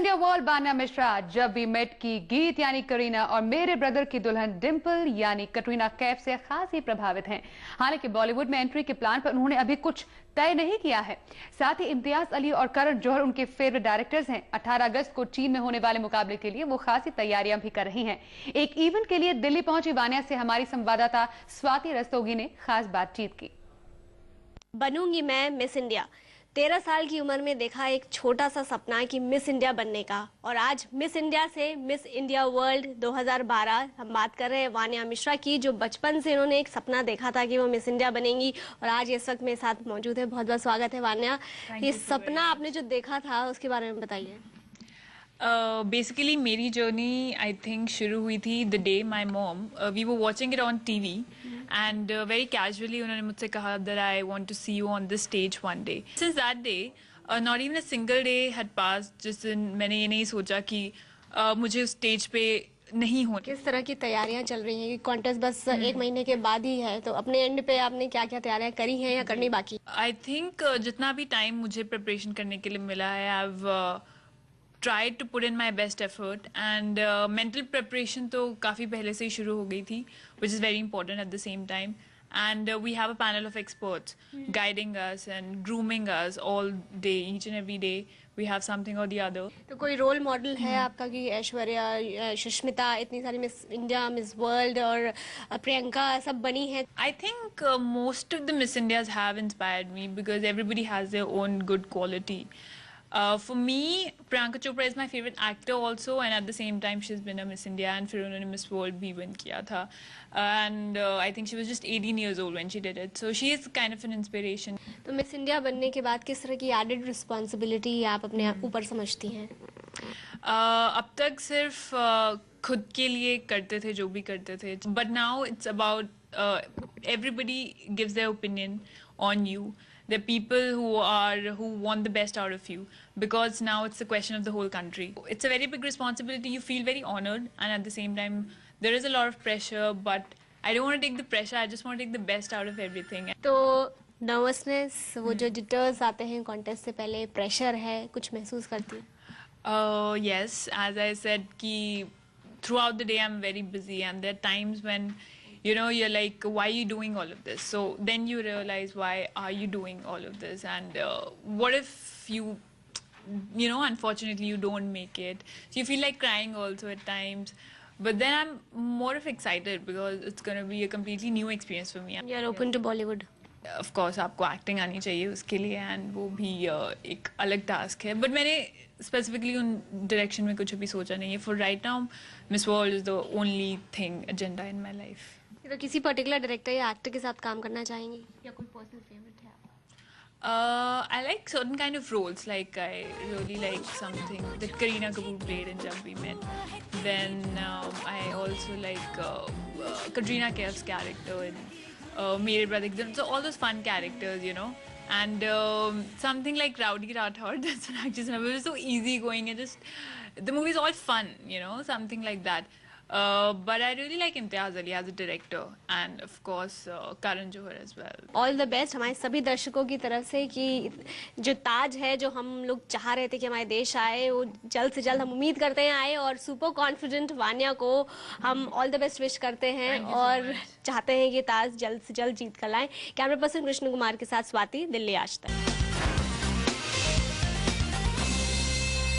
India world बान्या Mishra, जब we met की गीत यानी करीना और मेरे ब्रदर की दुल्हन डिंपल यानी कटरीना कैफ से खासी प्रभावित हैं। हालांकि बॉलीवुड में एंट्री के प्लान पर उन्होंने अभी कुछ तय नहीं किया है। साथ ही इम्तियाज अली और करण जौहर उनके फेवरेट डायरेक्टर्स हैं। 18 अगस्त को चीन में होने वाले मुकाबले के लिए वो खासी तैयारियां भी कर रही हैं। एक इवेंट के लिए दिल्ली पहुंची वान्या से हमारी संवाददाता स्वाति रस्तोगी ने खास बातचीत की। बनूंगी मैं मिस इंडिया। 13 साल की उम्र में देखा एक छोटा सा सपना कि मिस इंडिया बनने का, और आज मिस इंडिया से मिस इंडिया वर्ल्ड 2012 हम बात कर रहे हैं वान्या मिश्रा की, जो बचपन से इन्होंने एक सपना देखा था कि वो मिस इंडिया बनेंगी, और आज इस वक्त मेरे साथ मौजूद है। बहुत बहुत स्वागत है वान्या। ये सपना आपने जो देखा था उसके बारे में बताइए। बेसिकली मेरी जर्नी आई थिंक शुरू हुई थी the day my mom we were watching it on TV and very casually उन्होंने मुझसे कहा that I want to see you on this stage one day. Since that day not even a single day had passed जिस दिन मैंने ये नहीं सोचा कि मुझे उस स्टेज पे नहीं हो। किस तरह की तैयारियां चल रही हैं? कॉन्टेस्ट बस 1 महीने के बाद ही है, तो अपने एंड पे आपने क्या क्या तैयारियां करी हैं या करनी बाकी? आई थिंक जितना भी टाइम मुझे प्रिपरेशन करने के लिए मिला है, I have tried to put in my best effort and mental preparation तो काफ़ी पहले से ही शुरू हो गई थी, which is very important at the same time. And we have a panel of experts guiding us and grooming us all day, each and every day. We have something or the other. तो कोई role model है आपका कि ऐश्वर्या, सुष्मिता, इतनी सारी miss India, miss world और प्रियंका सब बनी है? I think most of the Miss Indias have inspired me because everybody has their own good quality. For me, Priyanka Chopra is my favorite actor also, and at the same time she's been a Miss India and फिर उन्होंने Miss World भी win किया था, and I think she was just 18 years old when she did it, so she is kind of an inspiration. तो miss India बनने के बाद किस तरह की एडेड रिस्पॉन्सिबिलिटी आप अपने ऊपर समझती हैं? अब तक सिर्फ खुद के लिए करते थे जो भी करते थे, but now it's about everybody gives their opinion on you. There are people who want the best out of you, because now it's a question of the whole country. It's a very big responsibility. You feel very honored, and at the same time there is a lot of pressure, but I don't want to take the pressure. I just want to take the best out of everything. तो nervousness, वो जो jitters आते हैं contest से पहले, pressure है, कुछ महसूस करती है? Yes, as I said कि throughout the day I'm very busy, and there are times when you're like, why are you doing all of this? So then you realize, why are you doing all of this? And what if unfortunately you don't make it? So you feel like crying also at times. But then I'm more of excited because it's going to be a completely new experience for me. You're open to Bollywood? Of course, आपको acting आनी चाहिए उसके लिए, and वो भी एक अलग task है. But मैंने specifically उन direction में कुछ अभी सोचा नहीं है. For right now, Miss World is the only thing agenda in my life. तो किसी पर्टिकुलर डायरेक्टर या एक्टर के साथ काम करना चाहेंगी या कोई पर्सनल फेवरेट है आपका? I like certain kind of roles. Like I really like something that Kareena Kapoor played in Jab We Met. Then I also like Katrina Kaif's character in Mere Brother. So all those fun characters, And something like Rowdy Rathod. That's an actress. It was so easy going. The movie is all fun, something like that. But I really like Imtiaz Ali as a director, and of course Karan Johar as well. All the best हमारे सभी दर्शकों की तरफ से कि जो ताज है, जो हम लोग चाह रहे थे कि हमारे देश आए, वो जल्द से जल्द हम उम्मीद करते हैं आए, और सुपर कॉन्फिडेंट वान्या को हम ऑल द बेस्ट विश करते हैं और चाहते हैं कि ताज जल्द से जल्द जीत कर लाएं। कैमरा पर्सन कृष्ण कुमार के साथ स्वाति, दिल्ली आज तक।